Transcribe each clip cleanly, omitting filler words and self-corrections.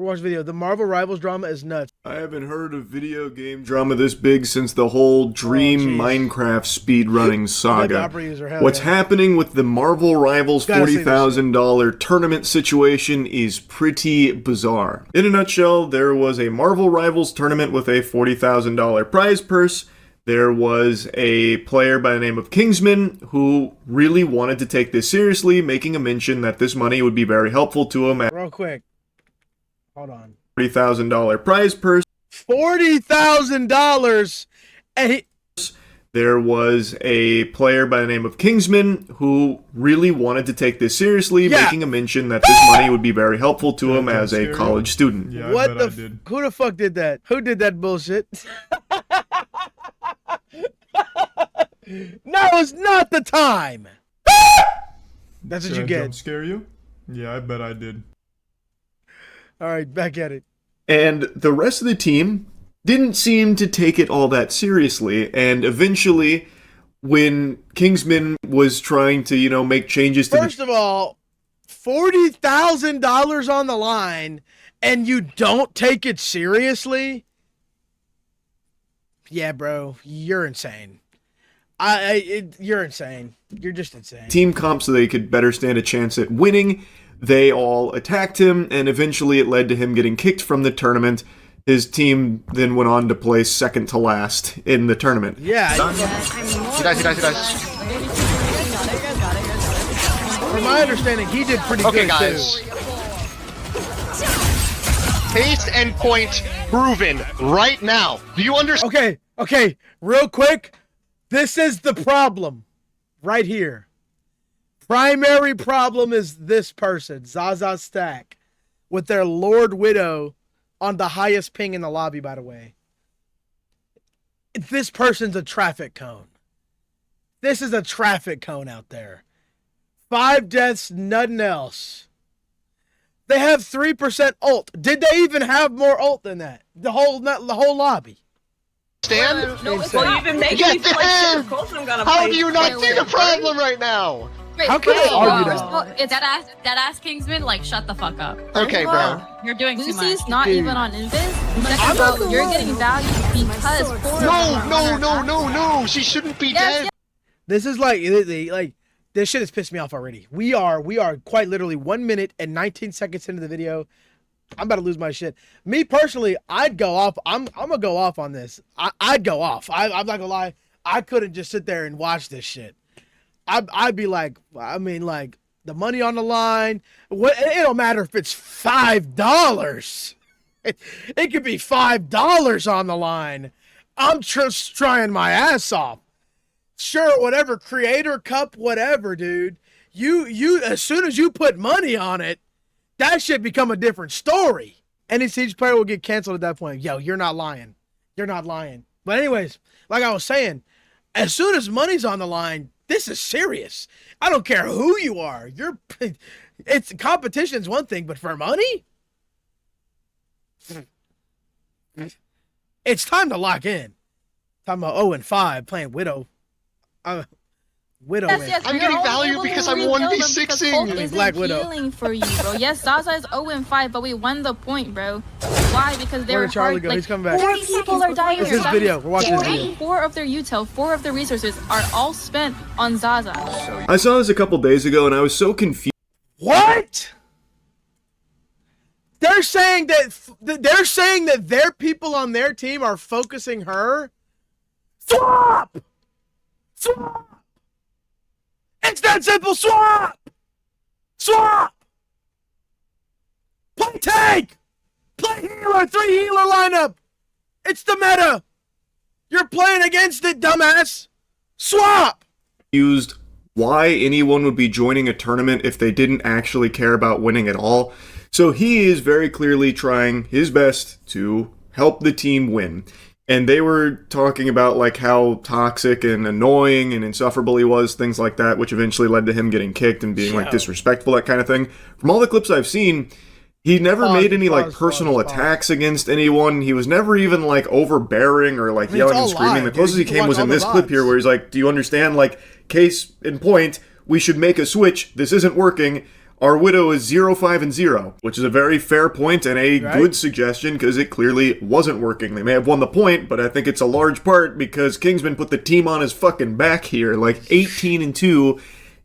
watch the video. The Marvel Rivals drama is nuts. I haven't heard of video game drama this big since the whole Dream Minecraft speedrunning saga. What's happening with the Marvel Rivals $40,000 tournament situation is pretty bizarre. In a nutshell, there was a Marvel Rivals tournament with a $40,000 prize purse. There was a player by the name of Kingsman who really wanted to take this seriously, making a mention that this money would be very helpful to him. Real quick. Hold on. $40,000 prize purse. $40,000! And there was a player by the name of Kingsman who really wanted to take this seriously, making a mention that this money would be very helpful to him as a college student. Yeah, what the who the fuck did that? Who did that bullshit? Now is not the time. That's what you get. Jump scare you? Yeah, I bet I did. All right, back at it. And the rest of the team didn't seem to take it all that seriously, and eventually, when Kingsman was trying to, you know, make changes to First of all, $40,000 on the line, and you don't take it seriously? Yeah, bro, you're insane. You're insane. You're just insane. Team comp so they could better stand a chance at winning. They all attacked him, and eventually it led to him getting kicked from the tournament. His team then went on to place second to last in the tournament. Yeah. He dies. From my understanding, he did pretty good, guys. too. Case and point proven right now. Do you understand? Okay, real quick. This is the problem right here. Primary problem is this person, Zaza Stack, with their Lord Widow on the highest ping in the lobby, by the way. This person's a traffic cone. This is a traffic cone out there. 5 deaths, nothing else. They have 3% ult. Did they even have more ult than that? The whole lobby. Stand? No, well, you've been making me feel like shit. Of course I'm gonna play. How do you not see the problem right now? Wait, How can I argue that? It's that ass Kingsman, like, shut the fuck up. Okay, bro. You're doing too much. Lucy's not even on Invis. Second of all, you're getting value because No, she shouldn't be dead. This is like this shit has pissed me off already. We are quite literally 1 minute and 19 seconds into the video. I'm about to lose my shit. Me personally, I'd go off. I'm gonna go off on this. I'd go off. I'm not gonna lie. I couldn't just sit there and watch this shit. I'd be like, I mean, like, the money on the line. It don't matter if it's $5. It could be $5 on the line. I'm just trying my ass off. Sure, whatever, Creator Cup, whatever, dude. You as soon as you put money on it, that should become a different story. Any Siege player will get canceled at that point. Yo, you're not lying. You're not lying. But anyways, like I was saying, as soon as money's on the line, this is serious. I don't care who you are. It's competition's one thing, but for money, it's time to lock in. Talking about 0-5 playing Widow. Widow. Yes, I'm getting value because I'm 1v6ing. Black Widow. Healing for you, bro. Yes, Zaza is 0-5, but we won the point, bro. Why? Because they Where were did Charlie hard. go? Like, He's coming back. 4 people are dying This here. is video. We're watching this video. 4 of their util, 4 of their resources are all spent on Zaza. I saw this a couple days ago and I was so confused. What? They're saying that their people on their team are focusing her. Swap. It's that simple. Swap. Play tank. Play healer. 3 healer lineup. It's the meta. You're playing against it, dumbass. Swap. Used why anyone would be joining a tournament if they didn't actually care about winning at all. So he is very clearly trying his best to help the team win. And they were talking about like how toxic and annoying and insufferable he was, things like that, which eventually led to him getting kicked and being like disrespectful, that kind of thing. From all the clips I've seen, he never made any like personal attacks against anyone. He was never even like overbearing or like yelling and screaming. The closest he came was in this clip here where he's like, do you understand? Like, case in point, we should make a switch. This isn't working. Our widow is 0-5-0, which is a very fair point and a Right. good suggestion because it clearly wasn't working. They may have won the point, but I think it's a large part because Kingsman put the team on his fucking back here, like 18-2.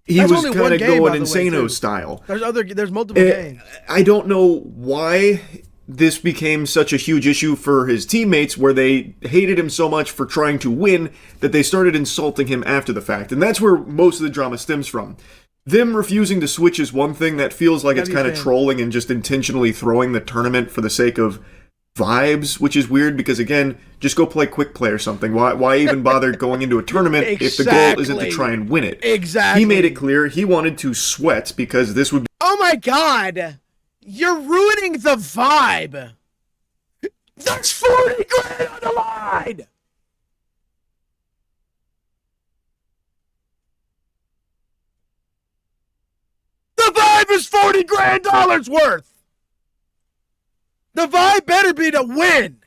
He That's was only kind one of game, going by the way, insano too. style. There's multiple games. I don't know why this became such a huge issue for his teammates where they hated him so much for trying to win that they started insulting him after the fact. And that's where most of the drama stems from. Them refusing to switch is one thing that feels like How it's do you kind of think? trolling and just intentionally throwing the tournament for the sake of vibes, which is weird because, again, just go play quick play or something. Why even bother going into a tournament if the goal isn't to Exactly. try and win it? Exactly. He made it clear he wanted to sweat because this would Oh my god! You're ruining the vibe! There's 40 grand on the line! The vibe is 40 grand dollars worth! The vibe better be to win!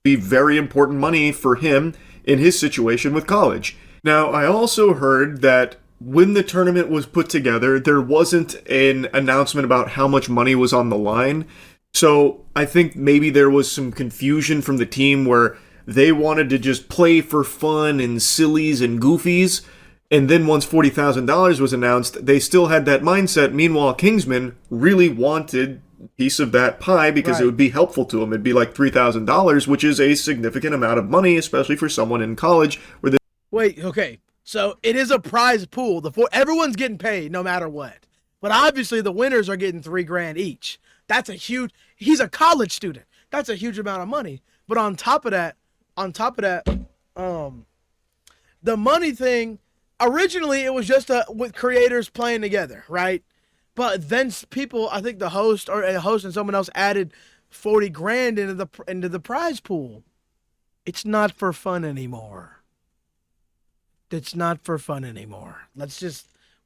be very important money for him in his situation with college. Now, I also heard that when the tournament was put together, there wasn't an announcement about how much money was on the line. So I think maybe there was some confusion from the team where they wanted to just play for fun and sillies and goofies. And then once $40,000 was announced, they still had that mindset. Meanwhile, Kingsman really wanted a piece of that pie because Right. it would be helpful to him. It'd be like $3,000, which is a significant amount of money, especially for someone in college where Wait, okay. So it is a prize pool. Everyone's getting paid no matter what. But obviously the winners are getting $3 grand each. That's a huge. He's a college student. That's a huge amount of money. But on top of that, the money thing. Originally, it was just with creators playing together, right? But then people, I think the host or a host and someone else added 40 grand into the prize pool. It's not for fun anymore. It's not for fun anymore.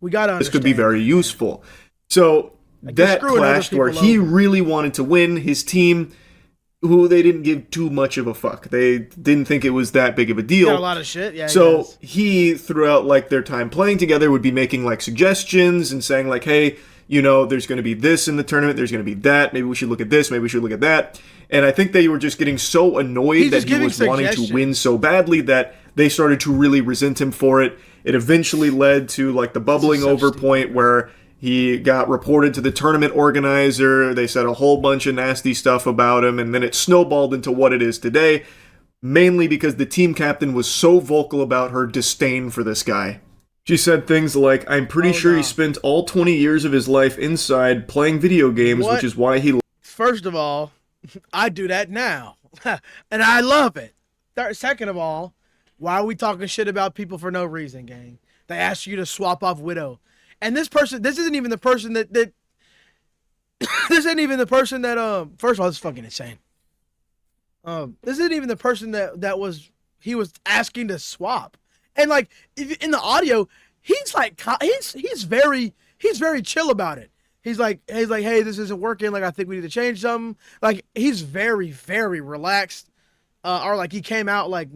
We got to this could be understand very that. useful. So Like, you're that screwing other clashed where people he over. really wanted to win. His team, who they didn't give too much of a fuck. They didn't think it was that big of a deal. Got a lot of shit. Yeah. So he, throughout like their time playing together, would be making like suggestions and saying like, "Hey, you know, there's going to be this in the tournament. There's going to be that. Maybe we should look at this. Maybe we should look at that." And I think they were just getting so annoyed He's that just he giving was wanting to suggestions. win so badly that they started to really resent him for it. It eventually led to like the bubbling so over stupid. point where he got reported to the tournament organizer. They said a whole bunch of nasty stuff about him, and then it snowballed into what it is today, mainly because the team captain was so vocal about her disdain for this guy. She said things like, "I'm pretty sure no. he spent all 20 years of his life inside playing video games, What? which is why he First of all, I do that now, and I love it. Second of all, why are we talking shit about people for no reason, gang? They asked you to swap off Widow, and this isn't even the person that this isn't even the person that First of all, this is fucking insane. This isn't even the person he was asking to swap, and like in the audio, he's like he's very chill about it. He's like, hey, this isn't working. Like, I think we need to change something. Like, he's very, very relaxed. Or like he came out like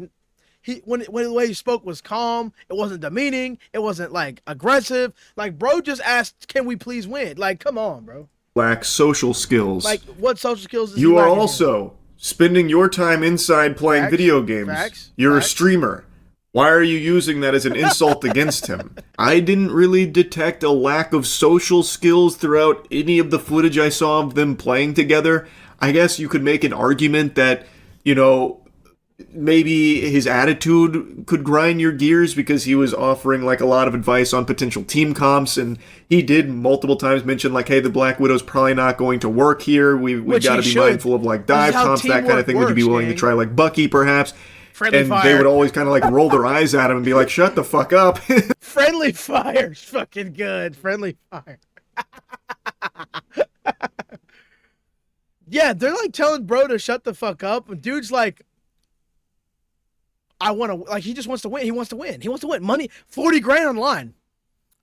when the way he spoke was calm. It wasn't demeaning. It wasn't like aggressive. Like, bro just asked, "Can we please win?" Like, come on, bro. lacks social skills. Like, what social skills is You he are lacking? also spending your time inside playing Facts, video games. facts, You're facts. a streamer. Why are you using that as an insult against him? I didn't really detect a lack of social skills throughout any of the footage I saw of them playing together. I guess you could make an argument that, you know, maybe his attitude could grind your gears because he was offering like a lot of advice on potential team comps, and he did multiple times mention like, hey, the Black Widow's probably not going to work here. We've Which got to he be should. mindful of like This is dive how comps, that kind of teamwork thing. Would you be works, willing gang. to try like Bucky perhaps? Friendly And fire. they would always kind of like roll their eyes at him and be like, shut the fuck up. Friendly fire's fucking good. Friendly fire. Yeah, they're like telling bro to shut the fuck up. And dude's like, I want to, like, he just wants to win. He wants to win. He wants to win. Money, 40 grand on the line.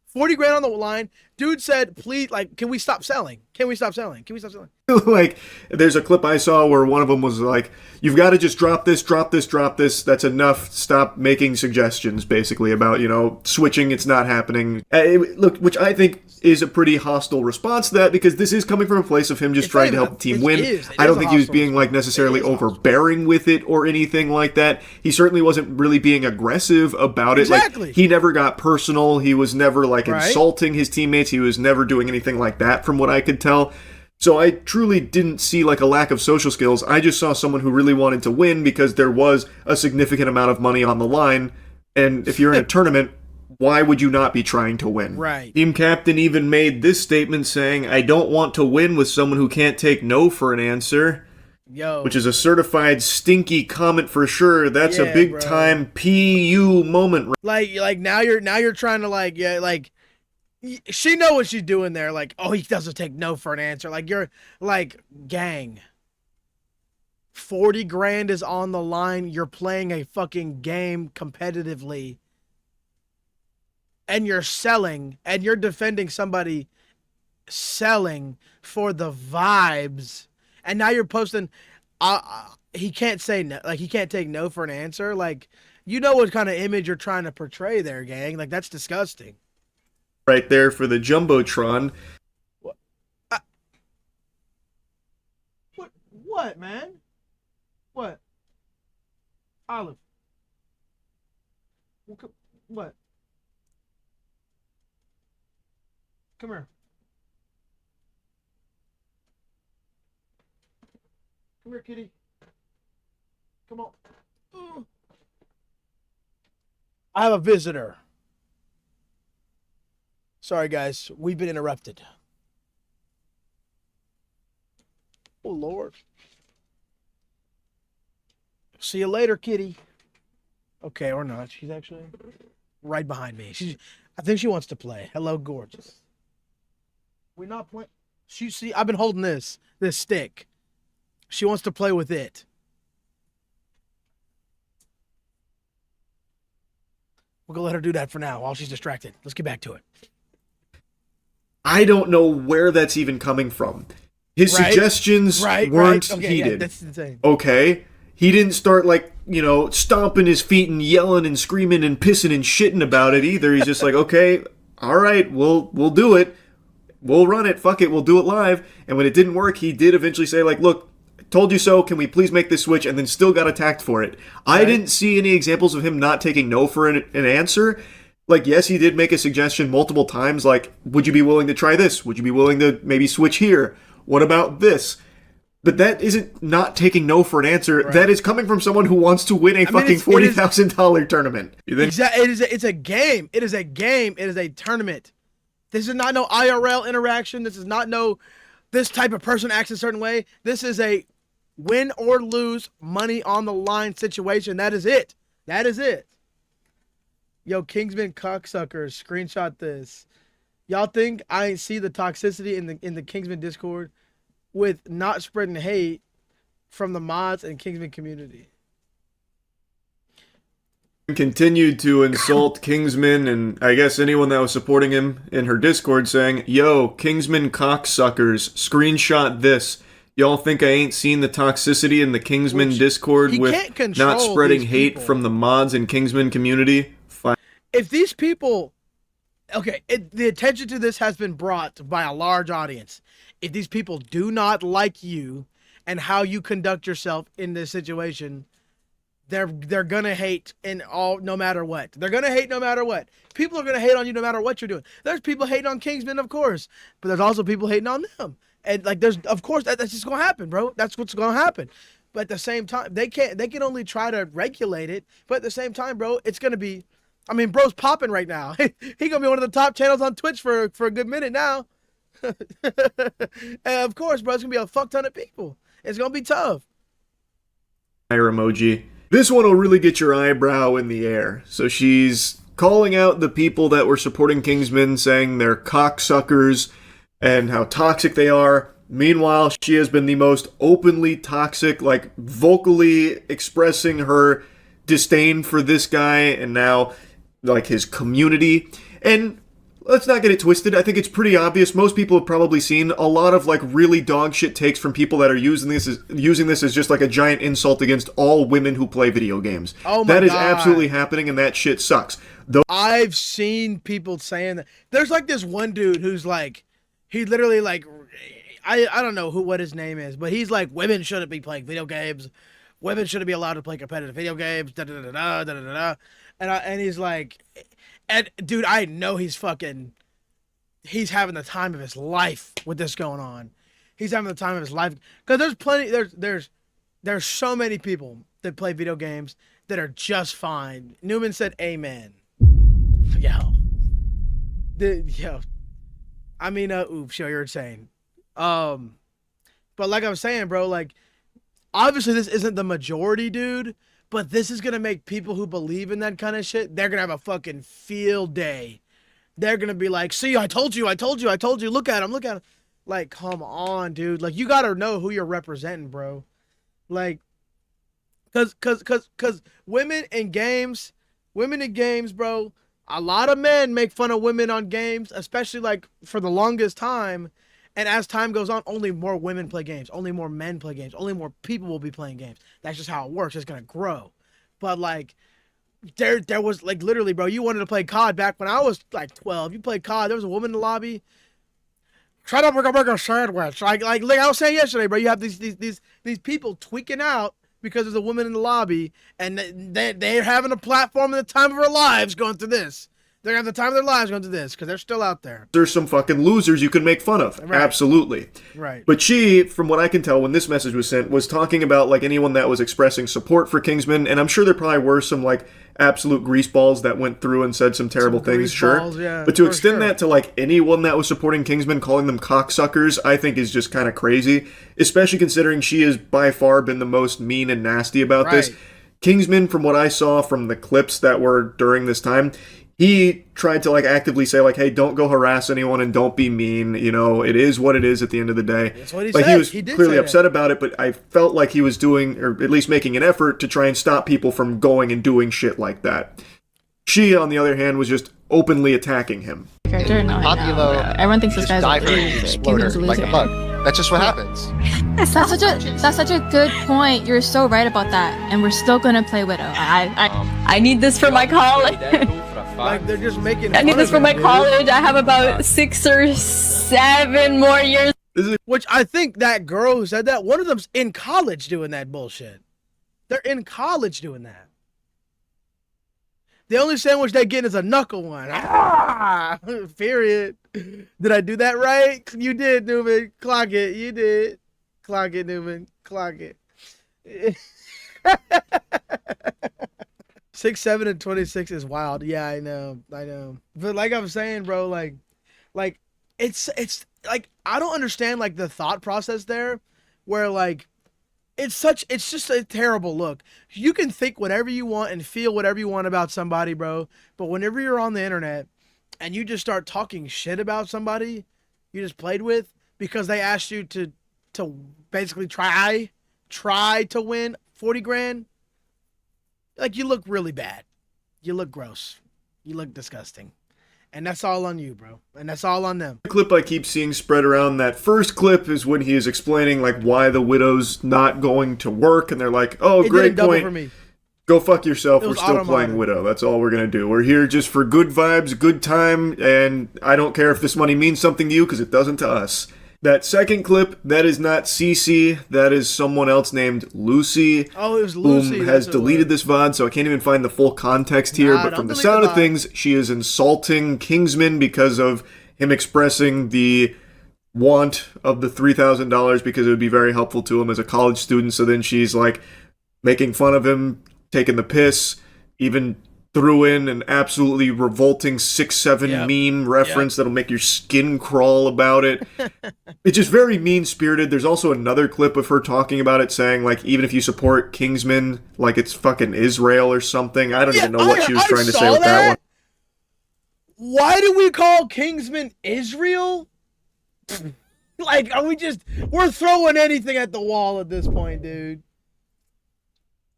40 grand on the line. Dude said, please, like, can we stop selling? Can we stop selling? Can we stop selling? Like, there's a clip I saw where one of them was like, you've got to just drop this, drop this, drop this. That's enough. Stop making suggestions, basically, about, switching. It's not happening. Look, which I think is a pretty hostile response to that, because this is coming from a place of him just trying to help the team win. I don't think he was being, like, necessarily overbearing with it or anything like that. He certainly wasn't really being aggressive about it. Exactly. Like, he never got personal. He was never, like, insulting his teammates. He was never doing anything like that, from what I could tell. So I truly didn't see like a lack of social skills. I just saw someone who really wanted to win because there was a significant amount of money on the line. And if you're in a tournament, why would you not be trying to win? Right. Team captain even made this statement saying, I don't want to win with someone who can't take no for an answer. Yo. Which is a certified stinky comment for sure. That's a big time PU moment. Like now you're trying to she know what she's doing there. Like, oh, he doesn't take no for an answer. Like, you're like, gang, 40 grand is on the line. You're playing a fucking game competitively, and you're selling, and you're defending somebody selling for the vibes, and now you're posting. He can't say no. Like, he can't take no for an answer. Like, you know what kind of image you're trying to portray there, gang. Like, that's disgusting. Right there for the Jumbotron. What, man? What? Olive. What? Come here. Come here, kitty. Come on. I have a visitor. Sorry, guys. We've been interrupted. Oh, Lord. See you later, kitty. Okay, or not. She's actually right behind me. I think she wants to play. Hello, gorgeous. We're not playing. See, I've been holding this stick. She wants to play with it. We're going to let her do that for now while she's distracted. Let's get back to it. I don't know where that's even coming from. His suggestions weren't heated. Yeah, that's insane. Okay? He didn't start, stomping his feet and yelling and screaming and pissing and shitting about it either. He's just like, okay, all right, we'll do it. We'll run it. Fuck it. We'll do it live. And when it didn't work, he did eventually say, look, told you so. Can we please make this switch? And then still got attacked for it. Right. I didn't see any examples of him not taking no for an answer. Yes, he did make a suggestion multiple times, would you be willing to try this? Would you be willing to maybe switch here? What about this? But that isn't not taking no for an answer. Right. That is coming from someone who wants to win a fucking $40,000 tournament. Exactly. It's a game. It is a game. It is a tournament. This is not no IRL interaction. This is not no this type of person acts a certain way. This is a win or lose, money on the line situation. That is it. That is it. Yo, Kingsman cocksuckers, screenshot this. Y'all think I ain't see the toxicity in the Kingsman Discord with not spreading hate from the mods and Kingsman community? Continued to insult Kingsman and I guess anyone that was supporting him in her Discord, saying, yo, Kingsman cocksuckers, screenshot this. Y'all think I ain't seen the toxicity in the Kingsman Discord with not spreading hate from the mods and Kingsman community? If these people, the attention to this has been brought by a large audience. If these people do not like you and how you conduct yourself in this situation, they're gonna hate no matter what. They're gonna hate no matter what. People are gonna hate on you no matter what you're doing. There's people hating on Kingsman, of course, but there's also people hating on them. And that's just gonna happen, bro. That's what's gonna happen. But at the same time, they can only try to regulate it. But at the same time, bro, it's gonna be. I mean, bro's popping right now. He gonna be one of the top channels on Twitch for a good minute now. And of course, bro, it's gonna be a fuck ton of people. It's gonna be tough. Fire emoji. This one will really get your eyebrow in the air. So she's calling out the people that were supporting Kingsman, saying they're cocksuckers and how toxic they are. Meanwhile, she has been the most openly toxic, vocally expressing her disdain for this guy and now his community. And let's not get it twisted. I think it's pretty obvious. Most people have probably seen a lot of like really dog shit takes from people that are using this as just like a giant insult against all women who play video games. Oh my That is God. absolutely happening, and that shit sucks. Though I've seen people saying that. There's like this one dude who's like, he literally like, I don't know what his name is, but he's like, women shouldn't be playing video games. Women shouldn't be allowed to play competitive video games. Da da da da da da da. And he's like, and dude, I know he's having the time of his life with this going on. He's having the time of his life because there's so many people that play video games that are just fine. Newman said, "Amen." Yo. I mean, oops, yo, you're insane. But like I was saying, bro, like, obviously this isn't the majority, dude, but this is gonna make people who believe in that kind of shit, they're gonna have a fucking field day. They're gonna be like, see, I told you, look at him. Like, come on, dude. Like, you gotta know who you're representing, bro. Like, cause women in games, bro, a lot of men make fun of women on games, especially like for the longest time. And as time goes on, only more women play games, only more men play games, only more people will be playing games. That's just how it works. It's gonna grow. But like, there was like literally, bro, you wanted to play COD back when I was like 12. You played COD. There was a woman in the lobby. Try to make a sandwich. Like I was saying yesterday, bro. You have these people tweaking out because there's a woman in the lobby, and they're having a platform in the time of their lives going through this. They're having the time of their lives going through this because they're still out there. there's some fucking losers you can make fun of. Right. Absolutely. Right. But she, from what I can tell when this message was sent, was talking about like anyone that was expressing support for Kingsman, and I'm sure there probably were some like absolute greaseballs that went through and said some terrible things, sure. Yeah, but to for extend sure. that to like anyone that was supporting Kingsman, calling them cocksuckers, I think is just kind of crazy, especially considering she has by far been the most mean and nasty about this. Right. Kingsman, from what I saw from the clips that were during this time, he tried to like actively say like, hey, don't go harass anyone and don't be mean. You know, it is what it is at the end of the day. That's what he like said. he was He did clearly say upset that. about it, but I felt like he was doing, or at least making an effort to try and stop people from going and doing shit like that. She, on the other hand, was just openly attacking him. Character? No, Populo, everyone thinks this just guy's die a for an loser. exploder Kingdom's a like a loser. bug. That's just what happens. That's such a good point. You're so right about that, and we're still gonna play Widow. I need this for my college. Like, they're just making I need fun this of for him, my dude. college. I have about 6 or 7 more years. Which I think that girl who said that, one of them's in college doing that bullshit. They're in college doing that. The only sandwich they get is a knuckle one. Ah, period. Did I do that right? You did, Newman. Clock it. You did. Clock it, Newman. Clock it. 6, 7, and 26 is wild. Yeah, I know. But like I'm saying, bro, like it's like I don't understand like the thought process there, where like it's just a terrible look. You can think whatever you want and feel whatever you want about somebody, bro. But whenever you're on the internet and you just start talking shit about somebody you just played with because they asked you to basically try to win 40 grand, like, you look really bad. You look gross. You look disgusting. And that's all on you, bro. And that's all on them. The clip I keep seeing spread around, that first clip is when he is explaining like why the Widow's not going to work, and they're like, oh, It great didn't double point. for me. Go fuck yourself. It We're was still automata. playing Widow. That's all we're going to do. We're here just for good vibes, good time, and I don't care if this money means something to you because it doesn't to us. That second clip, that is not Cece. That is someone else named Lucy. Oh, it was Lucy. Whom that's has what it deleted was. this VOD, so I can't even find the full context here. Nah, But don't from the delete sound the of VOD. things, she is insulting Kingsman because of him expressing the want of the $3,000 because it would be very helpful to him as a college student. So then she's like making fun of him, taking the piss, even threw in an absolutely revolting 6'7" Yep. meme reference that'll make your skin crawl about it. It's just very mean-spirited. There's also another clip of her talking about it, saying, like, even if you support Kingsman, like it's fucking Israel or something. I don't even know what she was trying to say with that one. Why do we call Kingsman Israel? Like, we're throwing anything at the wall at this point, dude.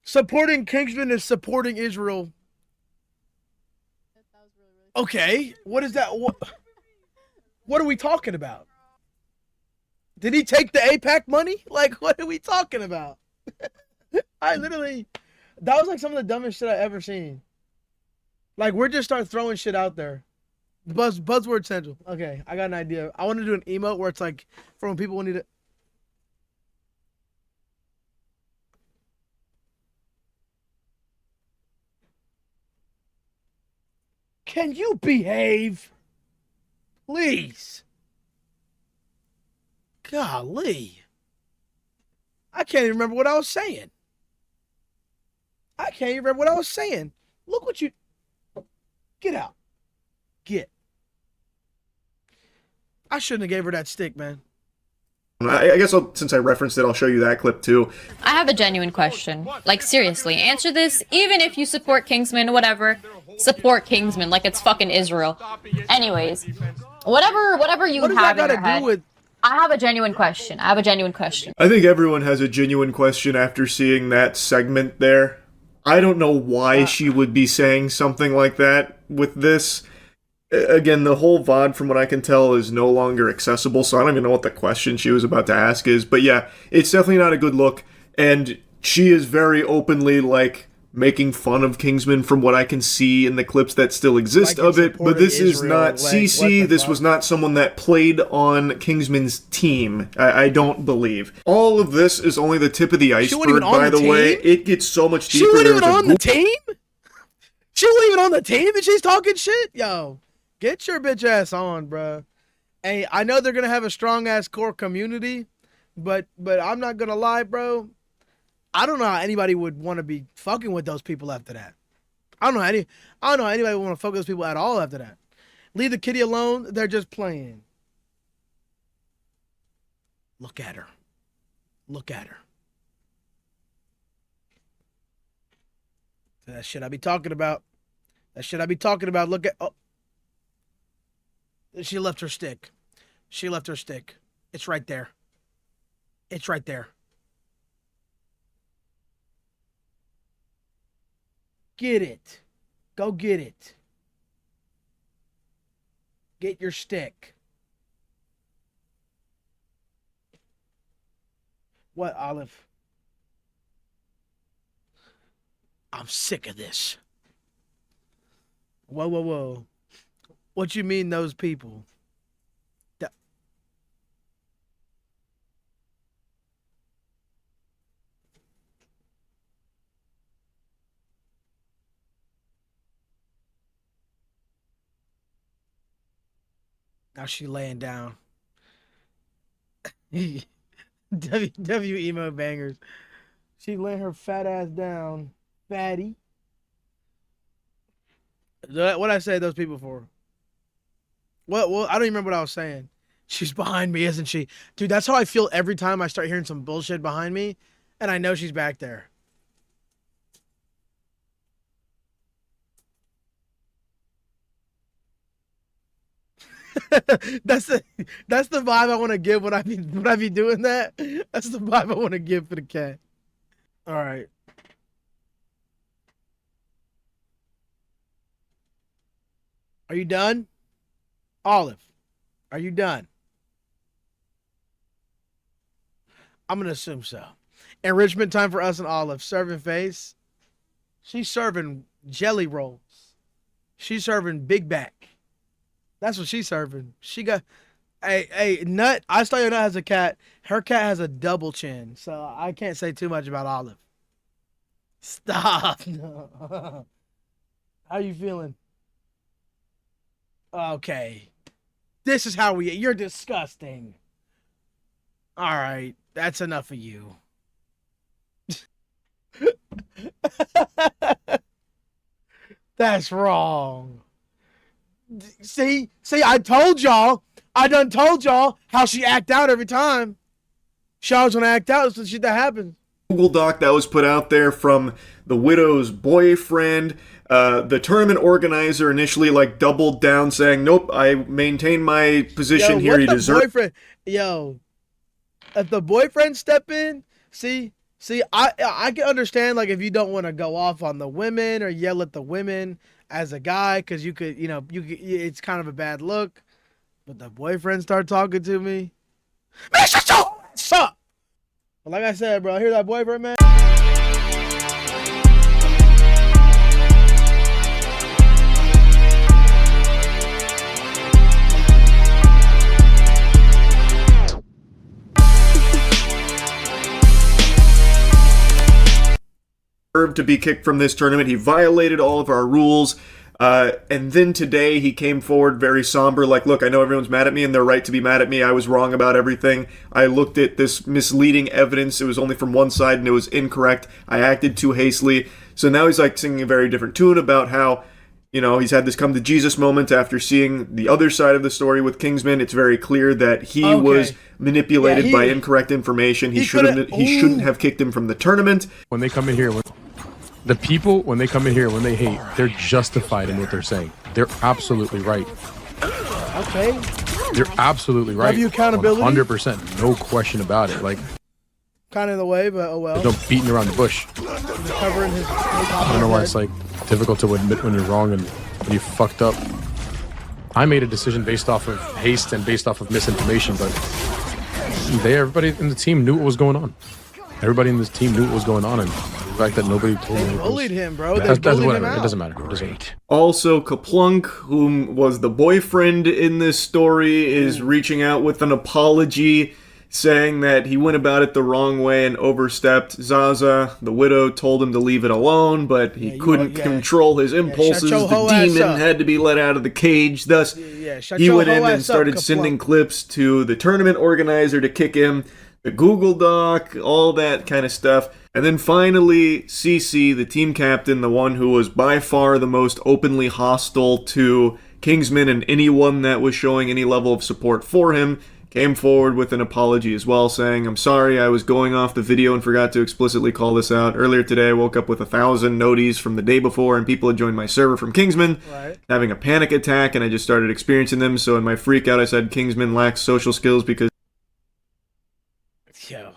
Supporting Kingsman is supporting Israel. Okay, what is that? What are we talking about? Did he take the APAC money? Like, what are we talking about? I literally, that was like some of the dumbest shit I ever seen. Like, we're just start throwing shit out there. Buzzword central. Okay, I got an idea. I want to do an emote where it's like for when people need it. Can you behave? Please. Golly. I can't even remember what I was saying. I can't even remember what I was saying. Look what you... Get out. Get. I shouldn't have gave her that stick, man. I guess since I referenced it, I'll show you that clip too. I have a genuine question. Like, seriously, answer this. Even if you support Kingsman, whatever, support Kingsman like it's fucking Israel. Anyways, whatever you What does have that in got your to head. do with... I have a genuine question. I I think everyone has a genuine question after seeing that segment there. I don't know why she would be saying something like that with this. Again, the whole VOD, from what I can tell, is no longer accessible, so I don't even know what the question she was about to ask is. But yeah, it's definitely not a good look, and she is very openly, like, making fun of Kingsman from what I can see in the clips that still exist Like of in it. support But of this is Israel, not like, what CC. the This fuck? was not someone that played on Kingsman's team. I don't believe. All of this is only the tip of the wasn't iceberg, even on by the the way. team? It gets so much deeper. She wasn't even There's a on the team? She wasn't even on the team and she's talking shit? Yo, get your bitch ass on, bruh. Hey, I know they're going to have a strong-ass core community, but I'm not going to lie, bro. I don't know how anybody would want to be fucking with those people after that. I don't know how anybody would want to fuck with those people at all after that. Leave the kitty alone. They're just playing. Look at her. Look at her. That shit I be talking about. That shit I be talking about. Look at... Oh. She left her stick. She left her stick. It's right there. It's right there. Get it. Go get it. Get your stick. What, Olive? I'm sick of this. Whoa, whoa, whoa. What you mean those people? Now she laying down. W emo bangers. She laying her fat ass down. Fatty. What I say those people for? What? Well, I don't even remember what I was saying. She's behind me, isn't she? Dude, that's how I feel every time I start hearing some bullshit behind me, and I know she's back there. that's the vibe I want to give when I be doing that. That's the vibe I want to give for the cat. All right. Are you done? Olive, are you done? I'm going to assume so. Enrichment time for us and Olive. Serving face. She's serving jelly rolls. She's serving Big Back. That's what she's serving. She got... Hey, Nut. I saw your Nut has a cat. Her cat has a double chin. So I can't say too much about Olive. Stop. No. How you feeling? Okay. This is how we... You're disgusting. All right. That's enough of you. That's wrong. See, I told y'all. I done told y'all how she act out every time. She always want to act out. It's the shit that happens. Google Doc that was put out there from the widow's boyfriend. The tournament organizer initially like doubled down, saying, "Nope, I maintain my position here. You deserve." Boyfriend? Yo, if the boyfriend step in, see, I can understand like if you don't want to go off on the women or yell at the women as a guy, because you could, it's kind of a bad look. But the boyfriend started talking to me. Man, shut your ass up! But like I said, bro, hear that boyfriend, man? To be kicked from this tournament. He violated all of our rules. And then today he came forward very somber, like, look, I know everyone's mad at me and they're right to be mad at me. I was wrong about everything. I looked at this misleading evidence. It was only from one side and it was incorrect. I acted too hastily. So now he's like singing a very different tune about how, you know, he's had this come to Jesus moment after seeing the other side of the story with Kingsman. It's very clear that he was manipulated by incorrect information. He shouldn't have kicked him from the tournament. When they come in here, the people, when they come in here, when they hate, they're justified in what they're saying. They're absolutely right. Okay. They're absolutely right. Have you accountability? 100%. No question about it. Like, kind of in the way, but oh well. There's no beating around the bush. Covering his I don't know why it's like difficult to admit when you're wrong and when you fucked up. I made a decision based off of haste and based off of misinformation, but everybody in the team knew what was going on. Everybody in this team knew what was going on, and the fact that nobody told me. They bullied him, bro. That's whatever. It doesn't matter. It doesn't matter. Also, Kaplunk, whom was the boyfriend in this story, is reaching out with an apology, saying that he went about it the wrong way and overstepped. Zaza, the widow, told him to leave it alone, but he couldn't control his impulses. The demon had to be let out of the cage. Thus, he went in and started sending clips to the tournament organizer to kick him, the Google Doc, all that kind of stuff. And then finally, CC, the team captain, the one who was by far the most openly hostile to Kingsman and anyone that was showing any level of support for him, came forward with an apology as well, saying, I'm sorry, I was going off the video and forgot to explicitly call this out. Earlier today, I woke up with 1,000 noties from the day before, and people had joined my server from Kingsman, having a panic attack, and I just started experiencing them. So in my freak out, I said Kingsman lacks social skills because... Yo,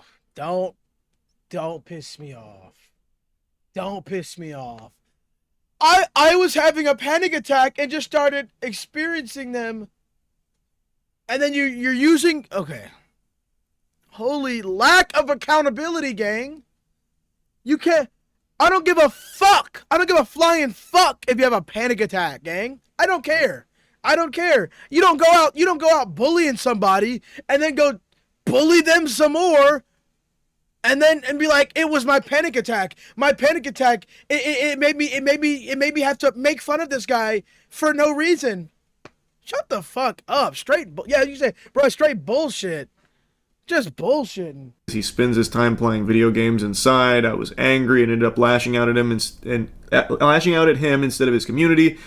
don't piss me off. Don't piss me off. I was having a panic attack and just started experiencing them. And then you're using... Okay. Holy lack of accountability, gang. You can't... I don't give a fuck. I don't give a flying fuck if you have a panic attack, gang. I don't care. I don't care. You don't go out bullying somebody and then go bully them some more and be like, it was my panic attack. My panic attack, it made me have to make fun of this guy for no reason. Shut the fuck up. You say, bro, straight bullshit. Just bullshitting. He spends his time playing video games inside. I was angry and ended up lashing out at him instead of his community.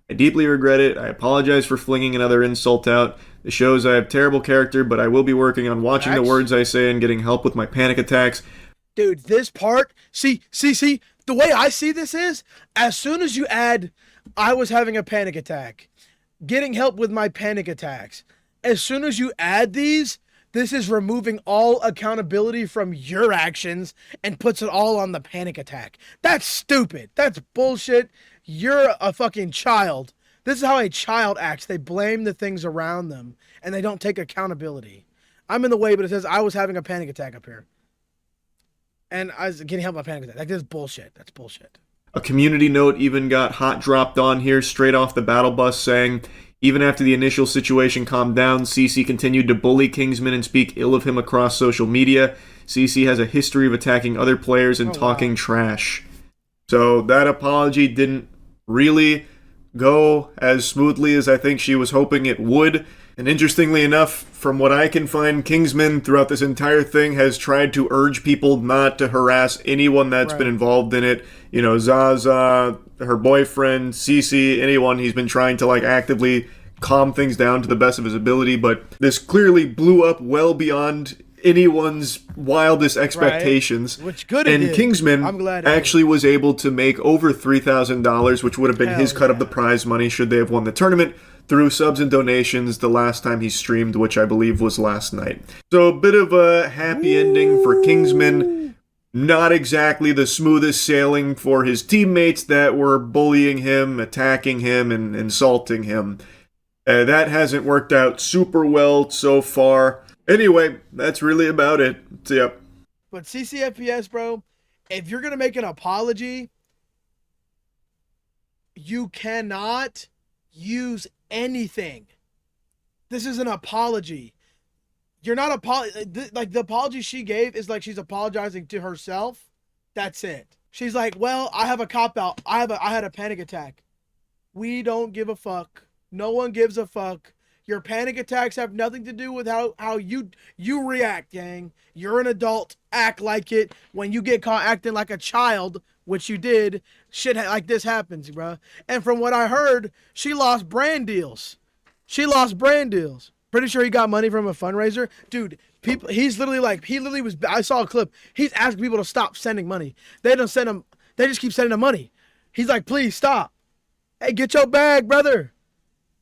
I deeply regret it. I apologize for flinging another insult out. It shows I have terrible character, but I will be working on watching the words I say and getting help with my panic attacks. Dude, this part, see, the way I see this is, as soon as you add, I was having a panic attack, getting help with my panic attacks, as soon as you add these, this is removing all accountability from your actions and puts it all on the panic attack. That's stupid. That's bullshit. You're a fucking child. This is how a child acts. They blame the things around them, and they don't take accountability. I'm in the way, but it says I was having a panic attack up here. And I was getting help with my panic attack. Like, this is bullshit. That's bullshit. A community note even got hot dropped on here straight off the battle bus saying, even after the initial situation calmed down, CC continued to bully Kingsman and speak ill of him across social media. CC has a history of attacking other players and talking trash. So that apology didn't really go as smoothly as I think she was hoping it would. And interestingly enough, from what I can find, Kingsman throughout this entire thing has tried to urge people not to harass anyone that's been involved in it. You know, Zaza, her boyfriend, Cece, anyone. He's been trying to like actively calm things down to the best of his ability, but this clearly blew up well beyond anyone's wildest expectations. Which good and it Kingsman I'm glad actually was able to make over $3,000, which would have been his cut of the prize money should they have won the tournament, through subs and donations the last time he streamed, which I believe was last night. So a bit of a happy ending for Kingsman. Not exactly the smoothest sailing for his teammates that were bullying him, attacking him, and insulting him. That hasn't worked out super well so far. Anyway, that's really about it. Yep. But CCFPS, bro, if you're going to make an apology, you cannot use anything. This is an apology. You're not like, the apology she gave is like she's apologizing to herself. That's it. She's like, well, I have a cop out. I had a panic attack. We don't give a fuck. No one gives a fuck. Your panic attacks have nothing to do with how you react, gang. You're an adult. Act like it. When you get caught acting like a child, which you did, shit like this happens, bro. And from what I heard, she lost brand deals. Pretty sure he got money from a fundraiser. Dude, he's literally was, I saw a clip. He's asking people to stop sending money. They don't send him, they just keep sending him money. He's like, please stop. Hey, get your bag, brother.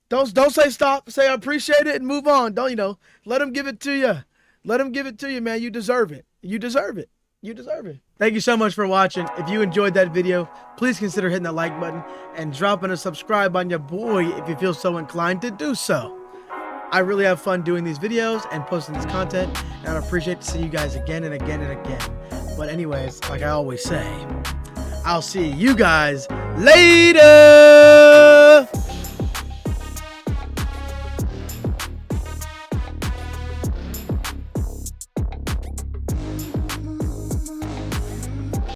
Don't say stop. Say I appreciate it and move on. Don't, let him give it to you. Let him give it to you, man. You deserve it. You deserve it. You deserve it. Thank you so much for watching. If you enjoyed that video, please consider hitting that like button and dropping a subscribe on your boy if you feel so inclined to do so. I really have fun doing these videos and posting this content, and I'd appreciate to see you guys again and again and again. But anyways, like I always say, I'll see you guys later!